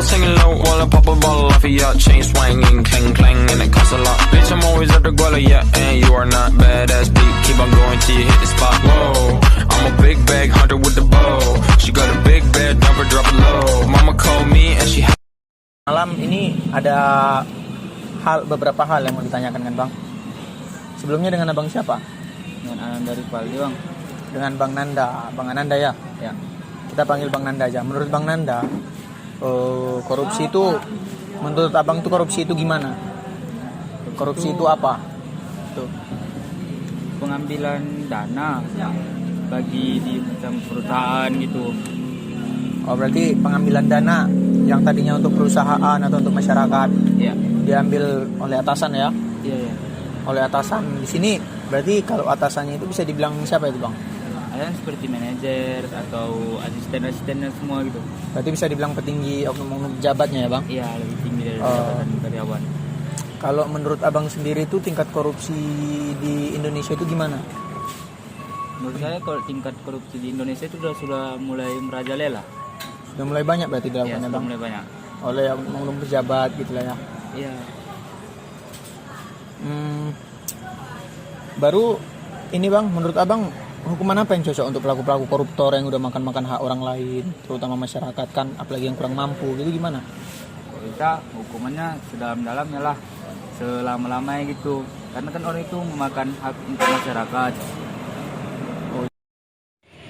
singing low while I pop a bottle off of ya. Chain swinging, clang clang, and it costs a lot. Bitch, I'm always at the guala, yeah, and you are not badass beat. Keep on going till you hit the spot. Whoa, I'm a big bag hunter with the bow. She got a big bed, never drop it low. Mama called me and she. Malam ini ada beberapa hal yang mau ditanyakan kan Bang. Sebelumnya dengan abang siapa? Dengan Ananda Ripaldi Bang. Dengan Bang Nanda, Bang Ananda ya. Ya. Kita panggil Bang Nanda aja. Menurut Bang Nanda, korupsi itu, menurut abang tuh korupsi itu gimana? Korupsi itu apa? Tuh. Pengambilan dana bagi di macam perusahaan gitu. Oh berarti pengambilan dana yang tadinya untuk perusahaan atau untuk masyarakat, Iya. diambil oleh atasan ya? Iya, ya. Oleh atasan. Di sini berarti kalau atasannya itu bisa dibilang siapa itu Bang? Ada yang seperti manajer atau asisten-asistennya semua gitu. Berarti bisa dibilang petinggi oknum-oknum pejabatnya ya Bang? Iya, lebih tinggi dari jabatan karyawan. Kalau menurut abang sendiri itu tingkat korupsi di Indonesia itu gimana? Menurut saya kalau tingkat korupsi di Indonesia itu sudah mulai merajalela. Sudah mulai banyak berarti Iya, dilakukan ya sudah Bang? mulai banyak. Oleh oknum pejabat gitu lah ya. Iya. Baru ini Bang, menurut abang hukuman apa yang cocok untuk pelaku-pelaku koruptor yang udah makan-makan hak orang lain, terutama masyarakat kan, apalagi yang kurang mampu gitu gimana? Kalau kita hukumannya sedalam-dalamnya lah, selama-lamanya gitu. Karena kan orang itu memakan hak untuk masyarakat.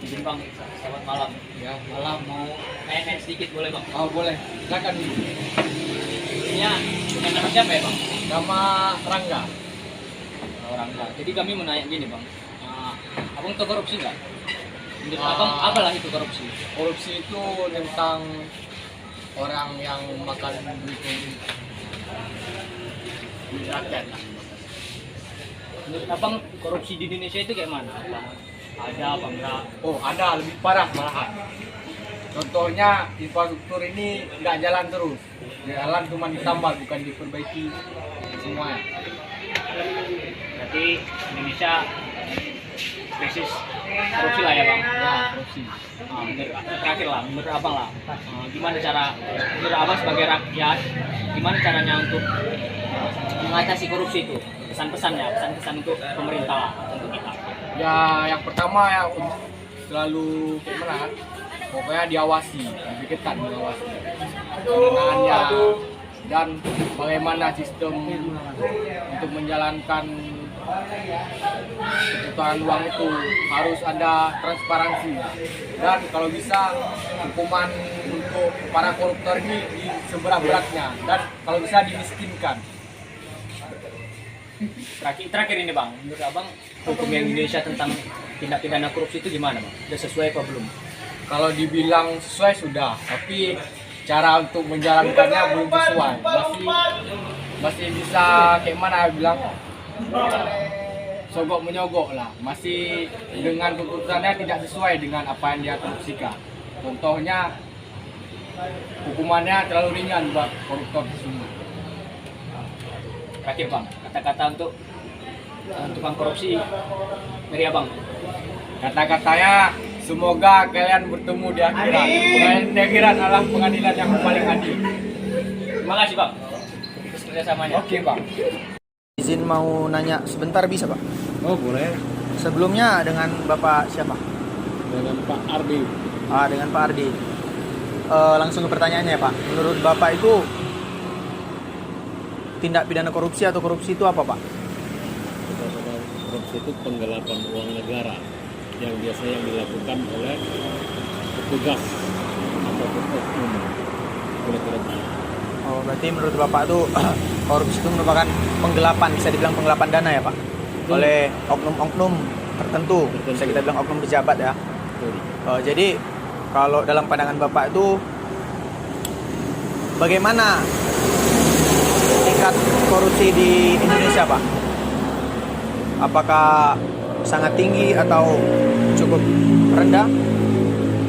Izin Bang, selamat malam. Ya, malam mau main sedikit boleh Bang? Oh boleh, silakan. Ininya dengan nama siapa ya Bang? Nama Rangga. Orang enggak. Jadi kami mau nanya gini Bang, abang tahu korupsi nggak? Menurut abang apalah itu korupsi? Korupsi itu tentang orang yang makan duit rakyat. Menurut abang korupsi di Indonesia itu kayak mana? Ada apa enggak? Oh ada, lebih parah malahan. Contohnya infrastruktur ini nggak jalan terus. Jalan cuma ditambah bukan diperbaiki semuanya. Berarti Indonesia krisis korupsi lah ya Bang? Ya korupsi. Terakhir lah, menurut abang lah, gimana cara, menurut abang sebagai rakyat, gimana caranya untuk mengatasi korupsi itu? Pesan-pesannya, pesan-pesan untuk pemerintah lah, untuk kita. Ya yang pertama ya selalu gimana? Pokoknya diawasi, lebih ketat diawasi. Penggunaannya dan bagaimana sistem untuk menjalankan perputaran uang itu harus ada transparansi dan kalau bisa hukuman untuk para koruptor ini seberat-beratnya dan kalau bisa dimiskinkan. Terakhir ini Bang, menurut abang hukum yang Indonesia tentang tindak pidana korupsi itu gimana Bang? Sudah sesuai apa belum? Kalau dibilang sesuai sudah, tapi cara untuk menjalankannya belum sesuai. Masih bisa kayak mana bilang sogok menyogok lah. Masih dengan keputusannya tidak sesuai dengan apa yang dia korupsikan. Contohnya hukumannya terlalu ringan buat koruptor tersebut. Terakhir Bang, kata-kata untuk tukang korupsi dari abang. Kata-katanya semoga kalian bertemu di akhirat. Pengadilan di akhirat adalah pengadilan yang paling adil. Terima kasih Bang atas kerjasamanya. Oke Bang. Izin mau nanya sebentar bisa Pak? Oh boleh, Sebelumnya dengan Bapak siapa? dengan Pak Ardi. Dengan Pak Ardi. Langsung ke pertanyaannya ya Pak. Menurut Bapak itu tindak pidana korupsi atau korupsi itu apa Pak? Korupsi itu penggelapan uang negara yang biasanya dilakukan oleh petugas atau oknum. Kira-kira begitu. Oh berarti menurut Bapak itu korupsi itu merupakan penggelapan, bisa dibilang penggelapan dana ya Pak? Oleh oknum-oknum tertentu, bisa kita bilang oknum pejabat ya. Jadi kalau dalam pandangan Bapak itu bagaimana tingkat korupsi di Indonesia Pak? Apakah sangat tinggi atau cukup rendah?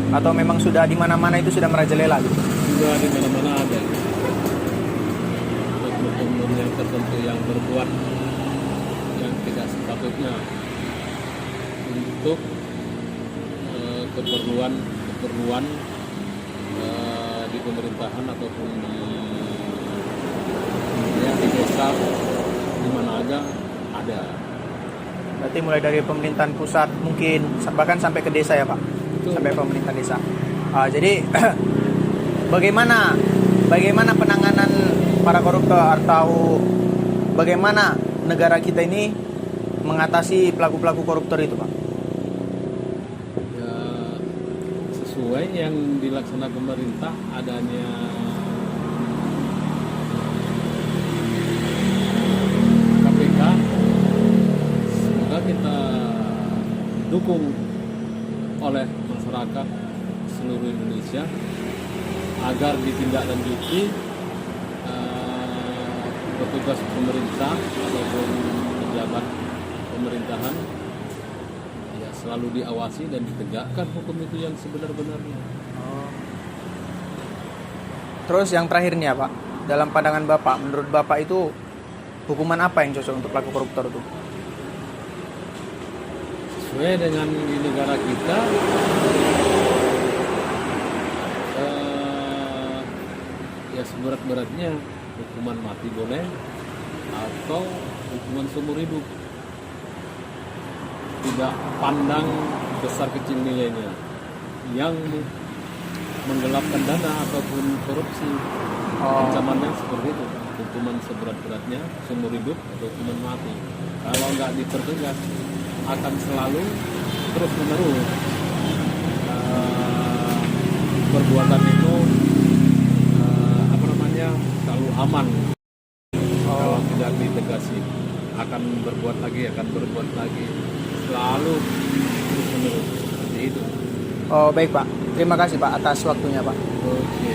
Atau memang sudah di mana-mana itu sudah merajalela gitu? Sudah di mana-mana ada oknum yang tertentu yang berbuat yang tidak sepatutnya untuk keperluan di pemerintahan ataupun di desa di mana aja ada. Berarti mulai dari pemerintahan pusat mungkin bahkan sampai ke desa ya Pak. Betul. Sampai pemerintah desa. Jadi bagaimana penanganan para koruptor atau bagaimana negara kita ini mengatasi pelaku-pelaku koruptor itu Pak? Ya, sesuai yang dilaksanakan pemerintah adanya KPK, semoga kita dukung oleh masyarakat seluruh Indonesia agar ditindaklanjuti petugas pemerintah ataupun pejabat pemerintahan ya selalu diawasi dan ditegakkan hukum itu yang sebenar-benarnya. Terus yang terakhir nih ya Pak, dalam pandangan Bapak, menurut Bapak itu hukuman apa yang cocok untuk pelaku koruptor itu? Sesuai dengan di negara kita, ya seberat-beratnya hukuman mati boleh atau hukuman seumur hidup, tidak pandang besar kecil nilainya. Yang menggelapkan dana ataupun korupsi, ancamannya seperti itu, hukuman seberat-beratnya seumur hidup atau hukuman mati. Kalau nggak dipertegas akan selalu terus menerus perbuatan itu selalu aman. Kalau tidak ditegasi akan berbuat lagi selalu terus menerus seperti itu. Oh baik Pak, terima kasih Pak atas waktunya Pak. Oke.